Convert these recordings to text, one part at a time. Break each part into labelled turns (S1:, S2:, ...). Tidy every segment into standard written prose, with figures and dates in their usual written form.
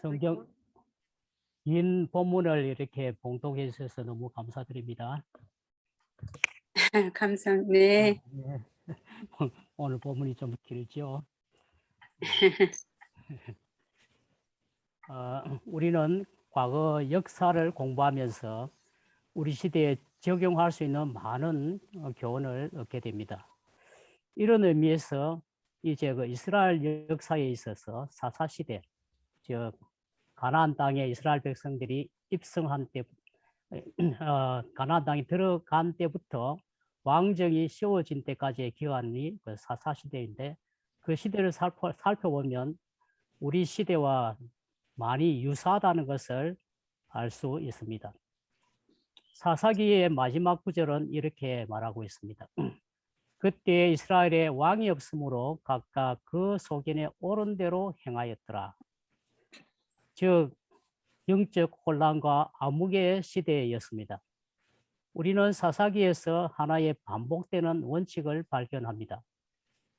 S1: 성경 긴 본문을 이렇게 봉독해 주셔서 너무 감사드립니다.
S2: 감사합니다. 네.
S1: 네. 오늘 본문이 좀 길죠. 우리는 과거 역사를 공부하면서 우리 시대에 적용할 수 있는 많은 교훈을 얻게 됩니다. 이런 의미에서 이제 그 이스라엘 역사에 있어서 사사시대, 즉 가나안 땅에 이스라엘 백성들이 입성한 때, 가나안 땅에 들어간 때부터 왕정이 세워진 때까지의 기간이 그 사사시대인데, 그 시대를 살펴보면 우리 시대와 많이 유사하다는 것을 알 수 있습니다. 사사기의 마지막 구절은 이렇게 말하고 있습니다. 그때 이스라엘에 왕이 없으므로 각각 그 소견에 옳은 대로 행하였더라. 즉 영적 혼란과 암흑의 시대였습니다. 우리는 사사기에서 하나의 반복되는 원칙을 발견합니다.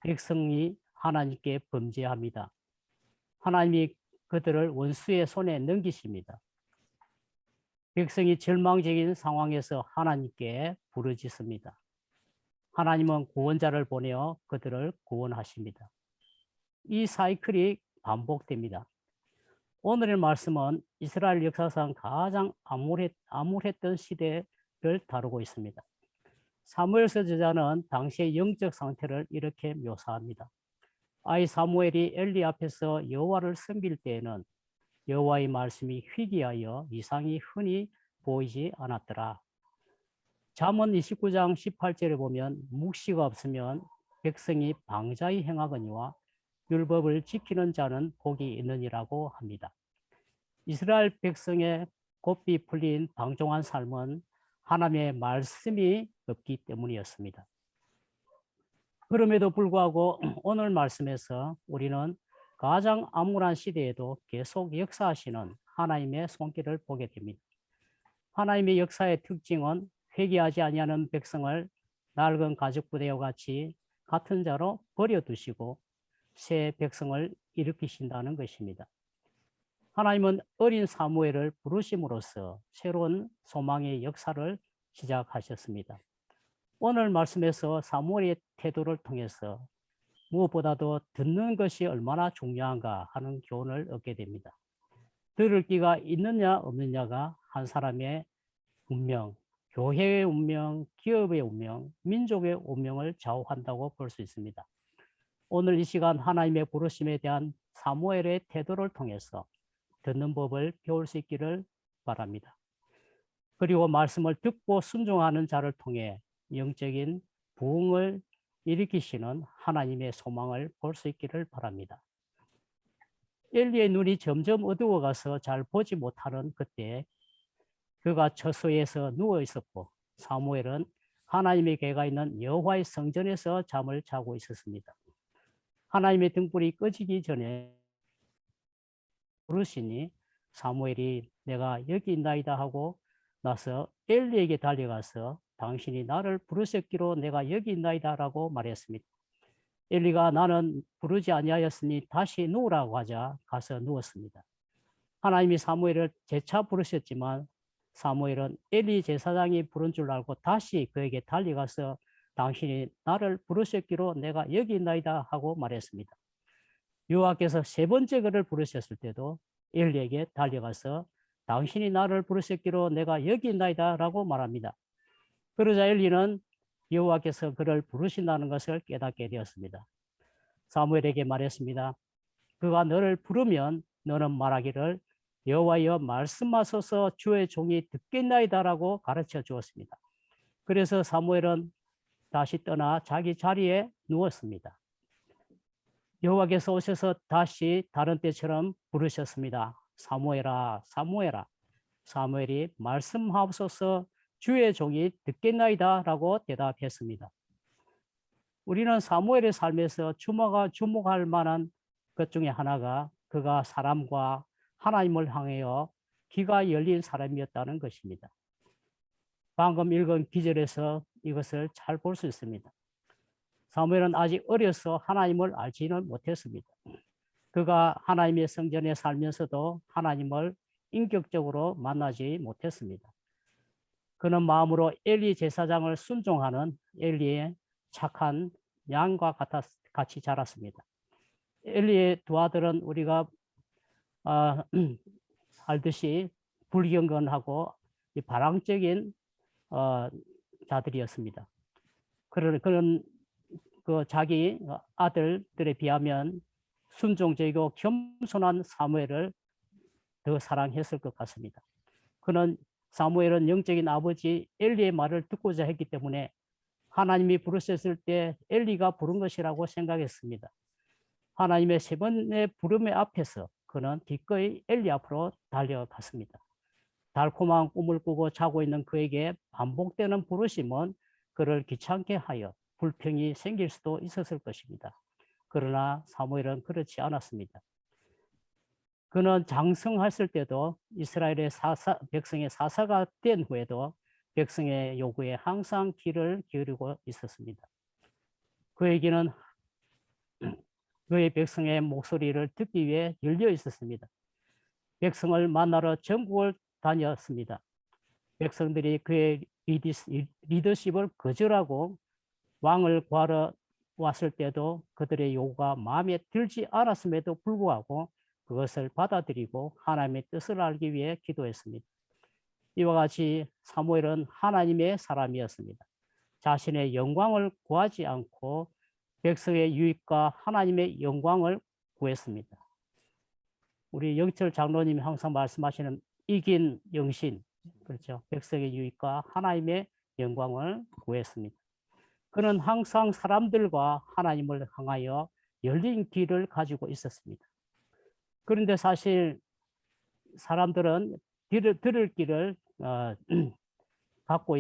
S1: 백성이 하나님께 범죄합니다. 하나님이 그들을 원수의 손에 넘기십니다. 백성이 절망적인 상황에서 하나님께 부르짖습니다. 하나님은 구원자를 보내어 그들을 구원하십니다. 이 사이클이 반복됩니다. 오늘의 말씀은 이스라엘 역사상 가장 암울했던 시대를 다루고 있습니다. 사무엘서 저자는 당시의 영적 상태를 이렇게 묘사합니다. 아이 사무엘이 엘리 앞에서 여호와를 섬길 때에는 여호와의 말씀이 희귀하여 이상이 흔히 보이지 않았더라. 잠언 29장 18절에 보면 묵시가 없으면 백성이 방자히 행하거니와 율법을 지키는 자는 복이 있느니라고 합니다. 이스라엘 백성의 곱비 풀린 방종한 삶은 하나님의 말씀이 없기 때문이었습니다. 그럼에도 불구하고 오늘 말씀에서 우리는 가장 암울한 시대에도 계속 역사하시는 하나님의 손길을 보게 됩니다. 하나님의 역사의 특징은 회개하지 아니하는 백성을 낡은 가죽부대와 같이 같은 자로 버려두시고 새 백성을 일으키신다는 것입니다. 하나님은 어린 사무엘을 부르심으로써 새로운 소망의 역사를 시작하셨습니다. 오늘 말씀에서 사무엘의 태도를 통해서 무엇보다도 듣는 것이 얼마나 중요한가 하는 교훈을 얻게 됩니다. 들을 귀가 있느냐 없느냐가 한 사람의 운명, 교회의 운명, 기업의 운명, 민족의 운명을 좌우한다고 볼 수 있습니다. 오늘 이 시간 하나님의 부르심에 대한 사무엘의 태도를 통해서 듣는 법을 배울 수 있기를 바랍니다. 그리고 말씀을 듣고 순종하는 자를 통해 영적인 부흥을 일으키시는 하나님의 소망을 볼 수 있기를 바랍니다. 엘리의 눈이 점점 어두워가서 잘 보지 못하는 그때 그가 처소에서 누워 있었고 사무엘은 하나님의 궤가 있는 여호와의 성전에서 잠을 자고 있었습니다. 하나님의 등불이 꺼지기 전에 부르시니 사무엘이 내가 여기 있나이다 하고 나서 엘리에게 달려가서 당신이 나를 부르셨기로 내가 여기 있나이다 라고 말했습니다. 엘리가 나는 부르지 아니하였으니 다시 누우라고 하자 가서 누웠습니다. 하나님이 사무엘을 재차 부르셨지만 사무엘은 엘리 제사장이 부른 줄 알고 다시 그에게 달려가서 당신이 나를 부르셨기로 내가 여기 있나이다 하고 말했습니다. 여호와께서 세 번째 그를 부르셨을 때도 엘리에게 달려가서 당신이 나를 부르셨기로 내가 여기 있나이다 라고 말합니다. 그러자 엘리는 여호와께서 그를 부르신다는 것을 깨닫게 되었습니다. 사무엘에게 말했습니다. 그가 너를 부르면 너는 말하기를 여호와여 말씀하소서 주의 종이 듣겠나이다 라고 가르쳐 주었습니다. 그래서 사무엘은 다시 떠나 자기 자리에 누웠습니다. 여호와께서 오셔서 다시 다른 때처럼 부르셨습니다. 사무엘아, 사무엘아. 사무엘이 말씀하옵소서 주의 종이 듣겠나이다 라고 대답했습니다. 우리는 사무엘의 삶에서 주목할 만한 것 중에 하나가 그가 사람과 하나님을 향하여 귀가 열린 사람이었다는 것입니다. 방금 읽은 기절에서 이것을 잘 볼 수 있습니다. 사무엘은 아직 어려서 하나님을 알지는 못했습니다. 그가 하나님의 성전에 살면서도 하나님을 인격적으로 만나지 못했습니다. 그는 마음으로 엘리 제사장을 순종하는 엘리의 착한 양과 같이 자랐습니다. 엘리의 두 아들은 우리가 알듯이 불경건하고 바람적인 자들이었습니다. 그런 그 자기 아들들에 비하면 순종적이고 겸손한 사무엘을 더 사랑했을 것 같습니다. 그는 사무엘은 영적인 아버지 엘리의 말을 듣고자 했기 때문에 하나님이 부르셨을 때 엘리가 부른 것이라고 생각했습니다. 하나님의 세 번의 부름의 앞에서 그는 기꺼이 엘리 앞으로 달려갔습니다. 달콤한 꿈을 꾸고 자고 있는 그에게 반복되는 부르심은 그를 귀찮게 하여 불평이 생길 수도 있었을 것입니다. 그러나 사무엘은 그렇지 않았습니다. 그는 장성했을 때도 이스라엘의 백성의 사사가 된 후에도 백성의 요구에 항상 귀를 기울이고 있었습니다. 그에게는 그의 백성의 목소리를 듣기 위해 열려 있었습니다. 백성을 만나러 전국을 다녔습니다. 백성들이 그의 리더십을 거절하고 왕을 구하러 왔을 때도 그들의 요구가 마음에 들지 않았음에도 불구하고 그것을 받아들이고 하나님의 뜻을 알기 위해 기도했습니다. 이와 같이 사무엘은 하나님의 사람이었습니다. 자신의 영광을 구하지 않고 백성의 유익과 하나님의 영광을 구했습니다. 우리 영철 장로님이 항상 말씀하시는 이긴 영신, 그렇죠. 백성의 유익과 하나님의 영광을 구했습니다. 그는 항상 사람들과 하나님을 향하여 열린 귀를 가지고 있었습니다. 그런데 사실 사람들은 들을 귀를 갖고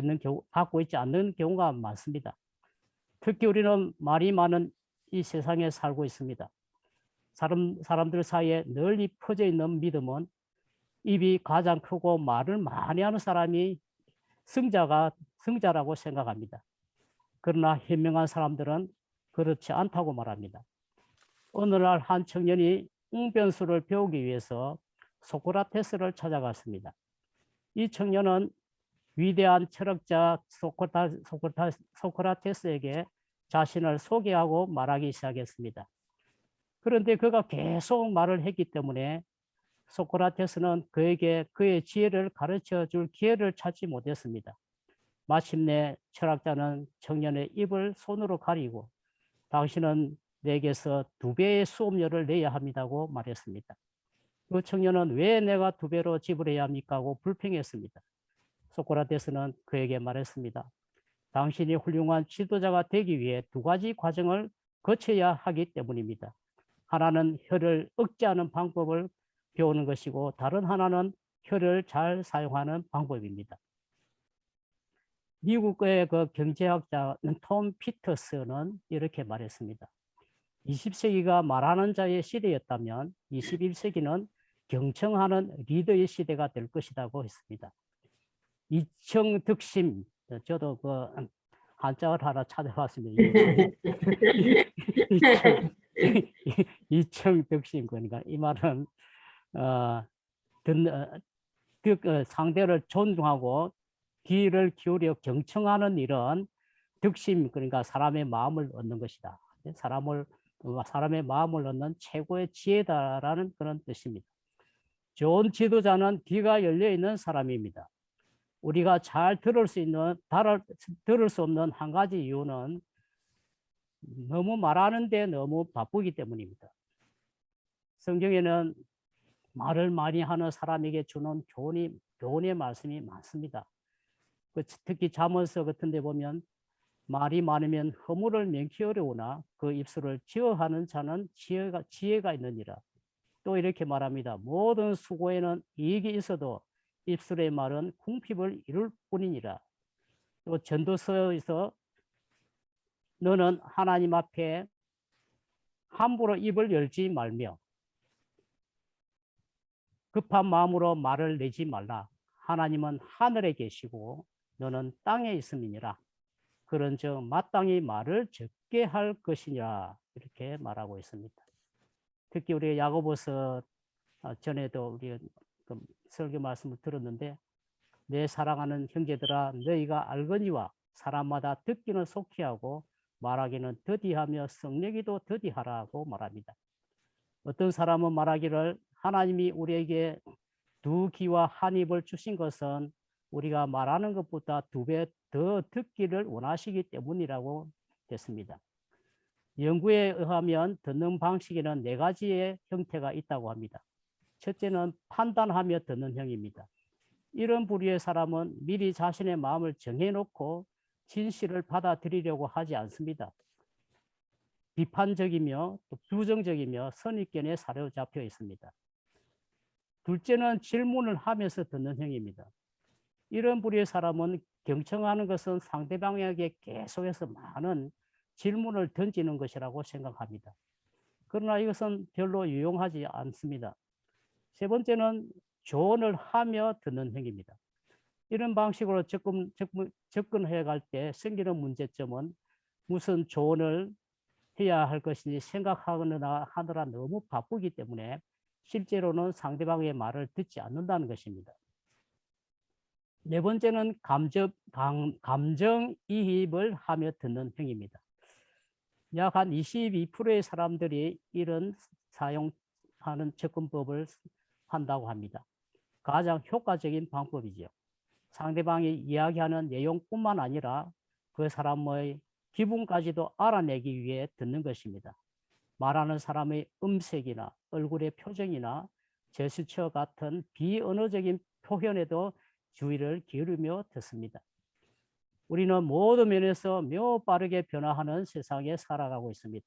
S1: 있지 않는 경우가 많습니다. 특히 우리는 말이 많은 이 세상에 살고 있습니다. 사람들 사이에 널리 퍼져 있는 믿음은 입이 가장 크고 말을 많이 하는 사람이 승자라고 생각합니다. 그러나 현명한 사람들은 그렇지 않다고 말합니다. 어느 날 한 청년이 웅변수를 배우기 위해서 소크라테스를 찾아갔습니다. 이 청년은 위대한 철학자 소크라테스에게 자신을 소개하고 말하기 시작했습니다. 그런데 그가 계속 말을 했기 때문에 소크라테스는 그에게 그의 지혜를 가르쳐 줄 기회를 찾지 못했습니다. 마침내 철학자는 청년의 입을 손으로 가리고 당신은 내게서 2배의 수업료를 내야 합니다고 말했습니다. 그 청년은 왜 내가 2배로 지불해야 합니까 하고 불평했습니다. 소크라테스는 그에게 말했습니다. 당신이 훌륭한 지도자가 되기 위해 2가지 과정을 거쳐야 하기 때문입니다. 하나는 혀를 억제하는 방법을 배우는 것이고 다른 하나는 혀를 잘 사용하는 방법입니다. 미국의 그 경제학자 톰 피터스는 이렇게 말했습니다. 20세기가 말하는 자의 시대였다면 21세기는 경청하는 리더의 시대가 될 것이라고 했습니다. 이청득심, 저도 그 한자를 하나 찾아봤습니다. 이청득심, 그러니까 이 말은 상대를 존중하고 귀를 기울여 경청하는 일은 득심, 그러니까 사람의 마음을 얻는 것이다. 사람의 마음을 얻는 최고의 지혜다라는 그런 뜻입니다. 좋은 지도자는 귀가 열려 있는 사람입니다. 우리가 잘 들을 수 없는 한 가지 이유는 너무 말하는데 너무 바쁘기 때문입니다. 성경에는 말을 많이 하는 사람에게 주는 교훈의 말씀이 많습니다. 특히 잠언서 같은 데 보면 말이 많으면 허물을 면키 어려우나 그 입술을 제어하는 자는 지혜가 있느니라. 또 이렇게 말합니다. 모든 수고에는 이익이 있어도 입술의 말은 궁핍을 이룰 뿐이니라. 또 전도서에서 너는 하나님 앞에 함부로 입을 열지 말며 급한 마음으로 말을 내지 말라. 하나님은 하늘에 계시고 너는 땅에 있음이니라. 그런즉 마땅히 말을 적게 할 것이니라. 이렇게 말하고 있습니다. 특히 우리 야고보서 전에도 우리 그 설교 말씀을 들었는데 내 사랑하는 형제들아 너희가 알거니와 사람마다 듣기는 속히 하고 말하기는 더디하며 성내기도 더디하라고 말합니다. 어떤 사람은 말하기를 하나님이 우리에게 두 귀와 한 입을 주신 것은 우리가 말하는 것보다 2배 더 듣기를 원하시기 때문이라고 했습니다. 연구에 의하면 듣는 방식에는 4가지의 형태가 있다고 합니다. 첫째는 판단하며 듣는 형입니다. 이런 부류의 사람은 미리 자신의 마음을 정해놓고 진실을 받아들이려고 하지 않습니다. 비판적이며 또 부정적이며 선입견에 사로잡혀 있습니다. 둘째는 질문을 하면서 듣는 형입니다. 이런 부류의 사람은 경청하는 것은 상대방에게 계속해서 많은 질문을 던지는 것이라고 생각합니다. 그러나 이것은 별로 유용하지 않습니다. 세 번째는 조언을 하며 듣는 행위입니다. 이런 방식으로 접근해 갈 때 생기는 문제점은 무슨 조언을 해야 할 것인지 생각하느라 너무 바쁘기 때문에 실제로는 상대방의 말을 듣지 않는다는 것입니다. 네 번째는 감정이입을 하며 듣는 행위입니다. 약 한 22%의 사람들이 이런 사용하는 접근법을 한다고 합니다. 가장 효과적인 방법이죠. 상대방이 이야기하는 내용뿐만 아니라 그 사람의 기분까지도 알아내기 위해 듣는 것입니다. 말하는 사람의 음색이나 얼굴의 표정이나 제스처 같은 비언어적인 표현에도 주의를 기울이며 듣습니다. 우리는 모든 면에서 매우 빠르게 변화하는 세상에 살아가고 있습니다.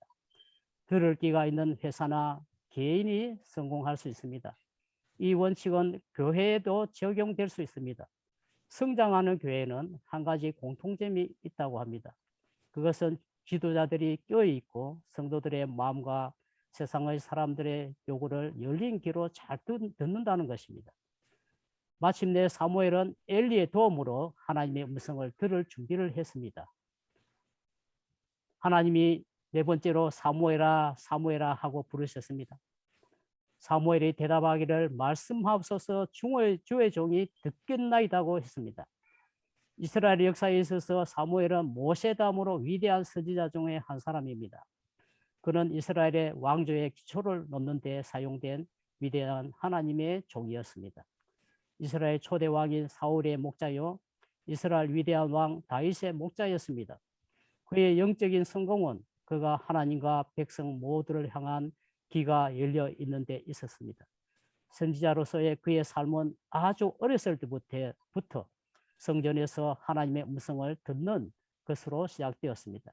S1: 들을 기가 있는 회사나 개인이 성공할 수 있습니다. 이 원칙은 교회에도 적용될 수 있습니다. 성장하는 교회는 한 가지 공통점이 있다고 합니다. 그것은 지도자들이 껴있고 성도들의 마음과 세상의 사람들의 요구를 열린 귀로 잘 듣는다는 것입니다. 마침내 사무엘은 엘리의 도움으로 하나님의 음성을 들을 준비를 했습니다. 하나님이 네 번째로 사무엘아 사무엘아 하고 부르셨습니다. 사무엘이 대답하기를 말씀하옵소서 주의 종이 듣겠나이다고 했습니다. 이스라엘 역사에 있어서 사무엘은 모세 다음으로 위대한 선지자 중에 한 사람입니다. 그는 이스라엘의 왕조의 기초를 놓는 데 사용된 위대한 하나님의 종이었습니다. 이스라엘 초대 왕인 사울의 목자요 이스라엘 위대한 왕 다윗의 목자였습니다. 그의 영적인 성공은 그가 하나님과 백성 모두를 향한 귀가 열려 있는 데 있었습니다. 선지자로서의 그의 삶은 아주 어렸을 때부터 성전에서 하나님의 음성을 듣는 것으로 시작되었습니다.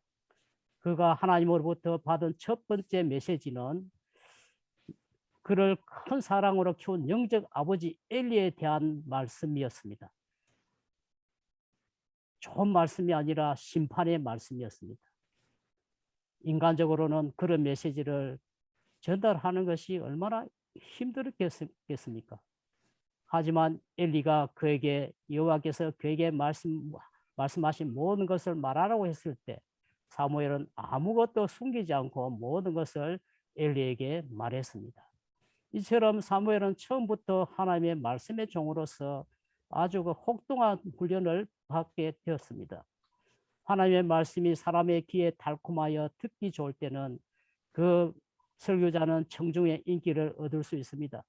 S1: 그가 하나님으로부터 받은 첫 번째 메시지는 그를 큰 사랑으로 키운 영적 아버지 엘리에 대한 말씀이었습니다. 좋은 말씀이 아니라 심판의 말씀이었습니다. 인간적으로는 그런 메시지를 전달하는 것이 얼마나 힘들었겠습니까? 하지만 엘리가 그에게 여호와께서 그에게 말씀하신 모든 것을 말하라고 했을 때 사무엘은 아무것도 숨기지 않고 모든 것을 엘리에게 말했습니다. 이처럼 사무엘은 처음부터 하나님의 말씀의 종으로서 아주 혹독한 훈련을 받게 되었습니다. 하나님의 말씀이 사람의 귀에 달콤하여 듣기 좋을 때는 그 설교자는 청중의 인기를 얻을 수 있습니다.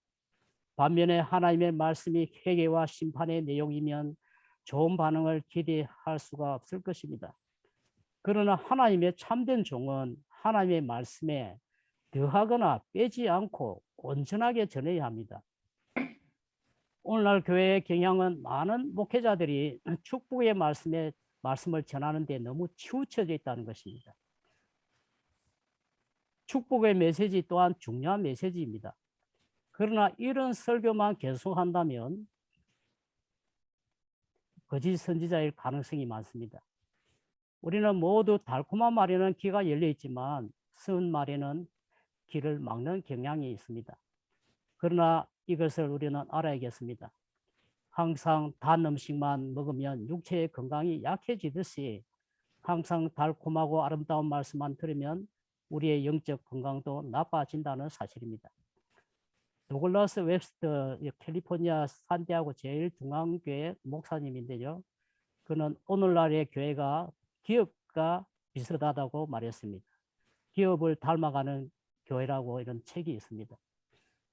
S1: 반면에 하나님의 말씀이 회개와 심판의 내용이면 좋은 반응을 기대할 수가 없을 것입니다. 그러나 하나님의 참된 종은 하나님의 말씀에 더하거나 빼지 않고 온전하게 전해야 합니다. 오늘날 교회의 경향은 많은 목회자들이 축복의 말씀을 전하는 데 너무 치우쳐져 있다는 것입니다. 축복의 메시지 또한 중요한 메시지입니다. 그러나 이런 설교만 계속한다면 거짓 선지자일 가능성이 많습니다. 우리는 모두 달콤한 말에는 귀가 열려 있지만 쓴 말에는 귀를 막는 경향이 있습니다. 그러나 이것을 우리는 알아야겠습니다. 항상 단 음식만 먹으면 육체의 건강이 약해지듯이 항상 달콤하고 아름다운 말씀만 들으면 우리의 영적 건강도 나빠진다는 사실입니다. 도글라스 웹스터 캘리포니아 산디아고 제1중앙교회 목사님인데요. 그는 오늘날의 교회가 기업과 비슷하다고 말했습니다. 기업을 닮아가는 교회라고 이런 책이 있습니다.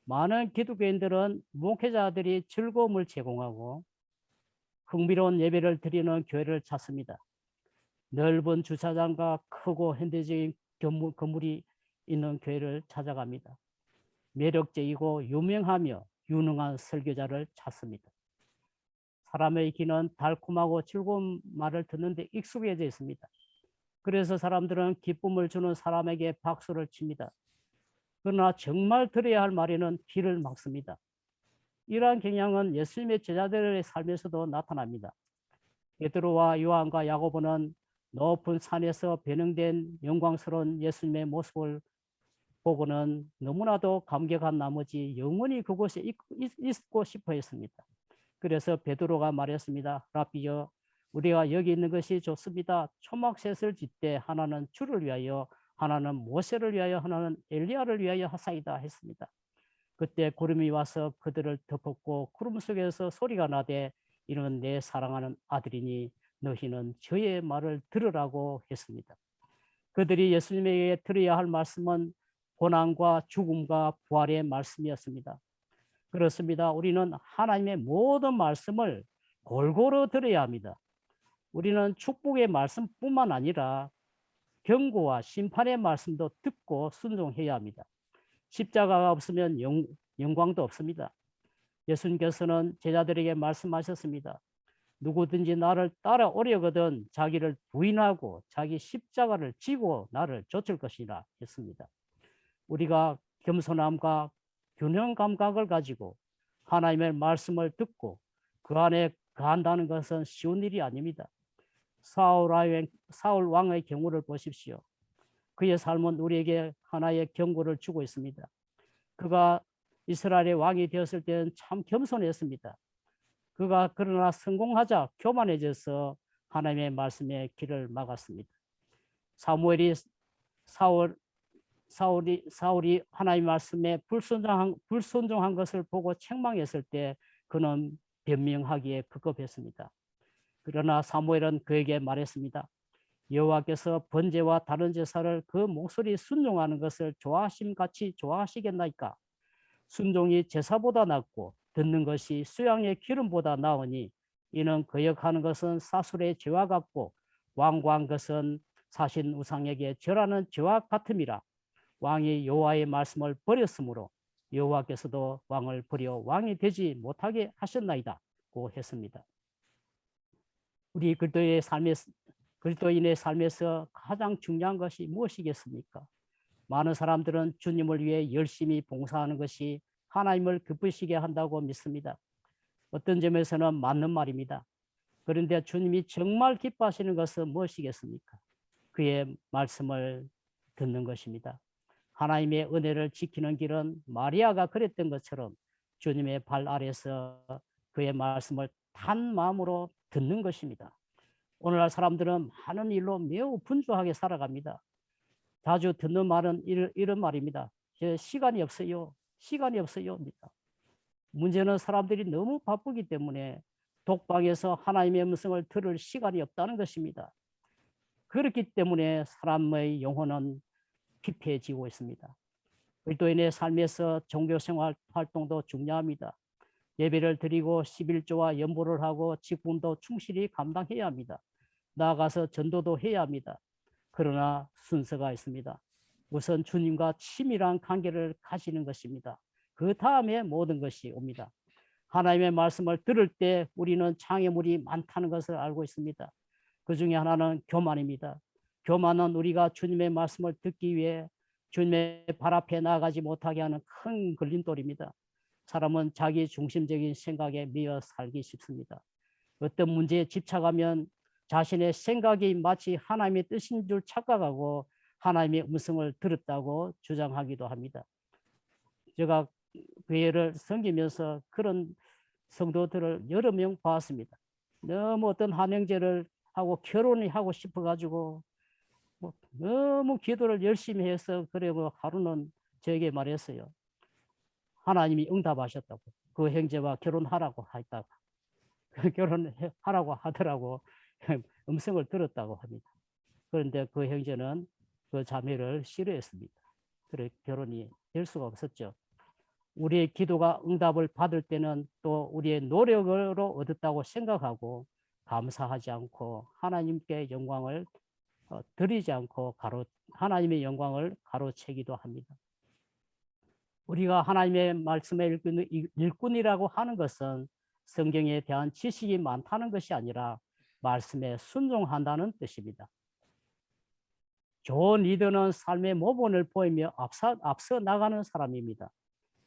S1: 많은 기독교인들은 목회자들이 즐거움을 제공하고 흥미로운 예배를 드리는 교회를 찾습니다. 넓은 주차장과 크고 현대적인 건물이 있는 교회를 찾아갑니다. 매력적이고 유명하며 유능한 설교자를 찾습니다. 사람의 귀는 달콤하고 즐거운 말을 듣는데 익숙해져 있습니다. 그래서 사람들은 기쁨을 주는 사람에게 박수를 칩니다. 그러나 정말 들어야 할 말에는 귀를 막습니다. 이러한 경향은 예수님의 제자들의 삶에서도 나타납니다. 베드로와 요한과 야고보는 높은 산에서 변형된 영광스러운 예수님의 모습을 보고는 너무나도 감격한 나머지 영원히 그곳에 있고 싶어 했습니다. 그래서 베드로가 말했습니다. 라비여, 우리가 여기 있는 것이 좋습니다. 초막셋을 짓되 하나는 주를 위하여, 하나는 모세를 위하여, 하나는 엘리야를 위하여 하사이다 했습니다. 그때 구름이 와서 그들을 덮었고 구름 속에서 소리가 나되 이는 내 사랑하는 아들이니 너희는 저의 말을 들으라고 했습니다. 그들이 예수님에게 들어야 할 말씀은 고난과 죽음과 부활의 말씀이었습니다. 그렇습니다. 우리는 하나님의 모든 말씀을 골고루 들어야 합니다. 우리는 축복의 말씀뿐만 아니라 경고와 심판의 말씀도 듣고 순종해야 합니다. 십자가가 없으면 영광도 없습니다. 예수님께서는 제자들에게 말씀하셨습니다. 누구든지 나를 따라오려거든 자기를 부인하고 자기 십자가를 지고 나를 좇을 것이라 했습니다. 우리가 겸손함과 균형 감각을 가지고 하나님의 말씀을 듣고 그 안에 거한다는 것은 쉬운 일이 아닙니다. 사울 왕의 경우를 보십시오. 그의 삶은 우리에게 하나의 경고를 주고 있습니다. 그가 이스라엘의 왕이 되었을 때는 참 겸손했습니다. 그가 그러나 성공하자 교만해져서 하나님의 말씀에 길을 막았습니다. 사울이 하나님의 말씀에 불순종한 것을 보고 책망했을 때 그는 변명하기에 급급했습니다. 그러나 사무엘은 그에게 말했습니다. 여호와께서 번제와 다른 제사를 그 목소리 순종하는 것을 좋아하심같이 좋아하시겠나이까? 순종이 제사보다 낫고 듣는 것이 수양의 기름보다 나으니 이는 거역하는 것은 사술의 죄와 같고 완고한 것은 사신 우상에게 절하는 죄와 같음이라. 왕이 여호와의 말씀을 버렸으므로 여호와께서도 왕을 버려 왕이 되지 못하게 하셨나이다고 했습니다. 우리 그리스도인의 삶에서 가장 중요한 것이 무엇이겠습니까? 많은 사람들은 주님을 위해 열심히 봉사하는 것이 하나님을 기쁘시게 한다고 믿습니다. 어떤 점에서는 맞는 말입니다. 그런데 주님이 정말 기뻐하시는 것은 무엇이겠습니까? 그의 말씀을 듣는 것입니다. 하나님의 은혜를 지키는 길은 마리아가 그랬던 것처럼 주님의 발 아래서 그의 말씀을 단 마음으로 듣는 것입니다. 오늘날 사람들은 많은 일로 매우 분주하게 살아갑니다. 자주 듣는 말은 이런 말입니다. 시간이 없어요. 시간이 없어요. 문제는 사람들이 너무 바쁘기 때문에 독방에서 하나님의 음성을 들을 시간이 없다는 것입니다. 그렇기 때문에 사람의 영혼은 피폐해지고 있습니다. 그리스도인의 삶에서 종교생활 활동도 중요합니다. 예배를 드리고 11조와 연보를 하고 직분도 충실히 감당해야 합니다. 나아가서 전도도 해야 합니다. 그러나 순서가 있습니다. 우선 주님과 친밀한 관계를 가지는 것입니다. 그 다음에 모든 것이 옵니다. 하나님의 말씀을 들을 때 우리는 장애물이 많다는 것을 알고 있습니다. 그 중에 하나는 교만입니다. 교만은 우리가 주님의 말씀을 듣기 위해 주님의 발 앞에 나아가지 못하게 하는 큰 걸림돌입니다. 사람은 자기 중심적인 생각에 매여 살기 쉽습니다. 어떤 문제에 집착하면 자신의 생각이 마치 하나님의 뜻인 줄 착각하고 하나님의 음성을 들었다고 주장하기도 합니다. 제가 교회를 섬기면서 그런 성도들을 여러 명 봤습니다. 너무 어떤 한영제를 하고 결혼이 하고 싶어가지고 너무 기도를 열심히 해서 그리고 하루는 저에게 말했어요. 하나님이 응답하셨다고. 그 형제와 결혼하라고 했다고. 결혼하라고 하더라고. 음성을 들었다고 합니다. 그런데 그 형제는 그 자매를 싫어했습니다. 그래 결혼이 될 수가 없었죠. 우리의 기도가 응답을 받을 때는 또 우리의 노력으로 얻었다고 생각하고 감사하지 않고 하나님께 영광을 드리지 않고 하나님의 영광을 가로채기도 합니다. 우리가 하나님의 말씀의 일꾼이라고 하는 것은 성경에 대한 지식이 많다는 것이 아니라 말씀에 순종한다는 뜻입니다. 좋은 리더는 삶의 모본을 보이며 앞서 나가는 사람입니다.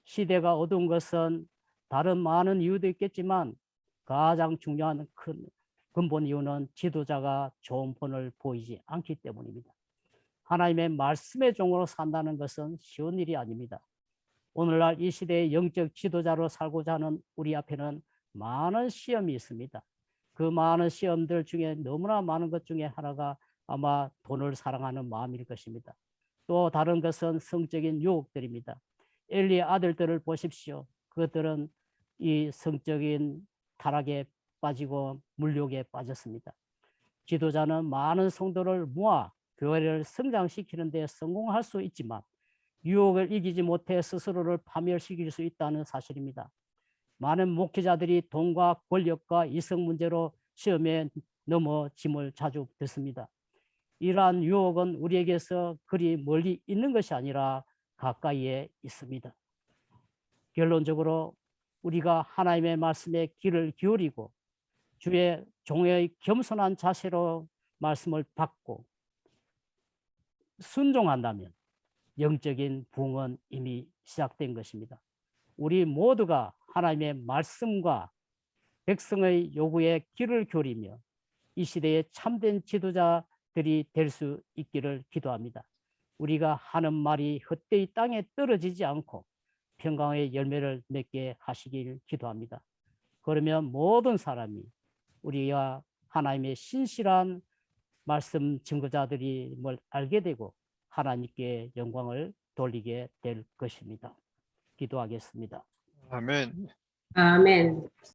S1: 시대가 어두운 것은 다른 많은 이유도 있겠지만 가장 중요한 큰 근본 이유는 지도자가 좋은 본을 보이지 않기 때문입니다. 하나님의 말씀의 종으로 산다는 것은 쉬운 일이 아닙니다. 오늘날 이 시대의 영적 지도자로 살고자 하는 우리 앞에는 많은 시험이 있습니다. 그 많은 시험들 중에 너무나 많은 것 중에 하나가 아마 돈을 사랑하는 마음일 것입니다. 또 다른 것은 성적인 유혹들입니다. 엘리의 아들들을 보십시오. 그것들은 이 성적인 타락에 빠지고 물욕에 빠졌습니다. 지도자는 많은 성도를 모아 교회를 성장시키는 데 성공할 수 있지만 유혹을 이기지 못해 스스로를 파멸시킬 수 있다는 사실입니다. 많은 목회자들이 돈과 권력과 이성 문제로 시험에 넘어짐을 자주 듣습니다. 이러한 유혹은 우리에게서 그리 멀리 있는 것이 아니라 가까이에 있습니다. 결론적으로 우리가 하나님의 말씀에 귀를 기울이고 주의 종의 겸손한 자세로 말씀을 받고 순종한다면 영적인 부흥은 이미 시작된 것입니다. 우리 모두가 하나님의 말씀과 백성의 요구에 귀를 기울이며 이 시대의 참된 지도자들이 될 수 있기를 기도합니다. 우리가 하는 말이 헛되이 땅에 떨어지지 않고 평강의 열매를 맺게 하시길 기도합니다. 그러면 모든 사람이 우리가 하나님의 신실한 말씀 증거자들임을 알게 되고 하나님께 영광을 돌리게 될 것입니다. 기도하겠습니다.
S2: 아멘.
S3: 아멘.